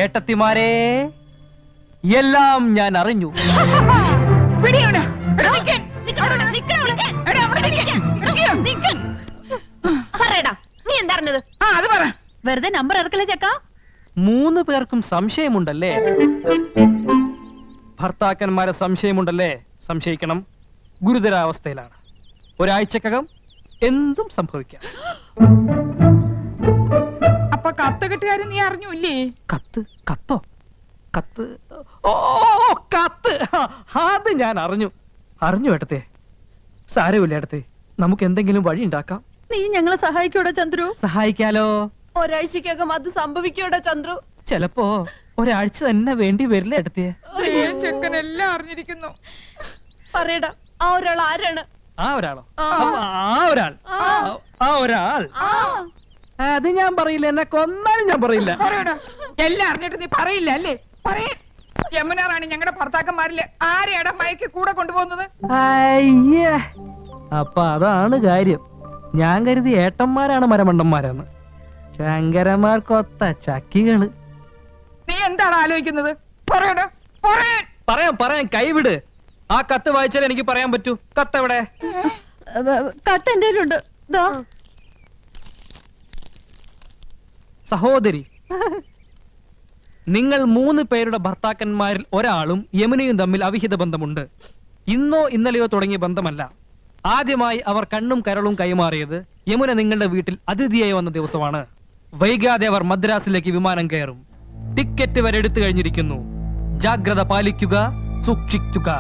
ഏട്ടത്തിമാരെ, എല്ലാം ഞാൻ അറിഞ്ഞു. നീ എന്താ വെറുതെ നമ്പർ ഇറക്കല്ലേ ചക്ക. 3 പേർക്കും സംശയമുണ്ടല്ലേ? ഭർത്താക്കന്മാരെ സംശയമുണ്ടല്ലേ? സംശയിക്കണം. ഗുരുതരാവസ്ഥയിലാണ്. ഒരാഴ്ചക്കകം എന്തും സംഭവിക്കാം. അപ്പൊ കത്ത് കിട്ടുകാരൻ നീ അറിഞ്ഞൂല്ലേ? കത്തോ? കത്ത്? ഓ, കത്ത്! അത് ഞാൻ അറിഞ്ഞു ഏട്ടത്തെ. സാരമില്ല ഏട്ടത്തെ, നമുക്ക് എന്തെങ്കിലും വഴി ഉണ്ടാക്കാം. നീ ഞങ്ങളെ സഹായിക്കൂടാ ചന്ദ്രു? സഹായിക്കാലോ. ഒരാഴ്ചക്കകം അത് സംഭവിക്കൂടാ ചന്ദ്രു? ചിലപ്പോ ഒരാഴ്ച തന്നെ വേണ്ടി വരില്ല ഏട്ടത്തെ. ചെക്കനെല്ലാം അറിഞ്ഞിരിക്കുന്നു. പറയടാ, ആ ഒരാൾ ആരാണ്? ആ ഒരാൾ അത് ഞാൻ പറയില്ല. എന്നെ കൊന്നാലും ഞാൻ പറയില്ല. എല്ലാം അറിഞ്ഞിട്ട് നീ പറയില്ല അല്ലേ? പറയേ. യമുന റാണി ഞങ്ങളുടെ ഭർത്താക്കന്മാരില് ആരെയാടാ മയക്ക് കൂടെ കൊണ്ടുപോകുന്നത്? അയ്യേ, അപ്പൊ അതാണ് കാര്യം. ഞാൻ കരുതി ഏട്ടന്മാരാണ് മരമണ്ടന്മാരാണ്. ശങ്കരന്മാർക്കൊത്ത ചക്കികള്. നീ എന്താണ് ആലോചിക്കുന്നത്? പറയടാ, പറയാം. കൈവിട്. ആ കത്ത് വായിച്ചാൽ എനിക്ക് പറയാൻ പറ്റൂ. കത്ത് എവിടെ? കത്ത് എന്റെ കയ്യിലുണ്ട്. സഹോദരി, നിങ്ങൾ 3 പേരുടെ ഭർത്താക്കന്മാരിൽ ഒരാളും യമുനയും തമ്മിൽ അവിഹിത ബന്ധമുണ്ട്. ഇന്നോ ഇന്നലെയോ തുടങ്ങിയ ബന്ധമല്ല. ആദ്യമായി അവർ കണ്ണും കരളും കൈമാറിയത് യമുന നിങ്ങളുടെ വീട്ടിൽ അതിഥിയായി വന്ന ദിവസമാണ്. വൈകാതെ അവർ മദ്രാസിലേക്ക് വിമാനം കയറും. ടിക്കറ്റ് വരെ എടുത്തു കഴിഞ്ഞിരിക്കുന്നു. ജാഗ്രത പാലിക്കുക, സൂക്ഷിക്കുക.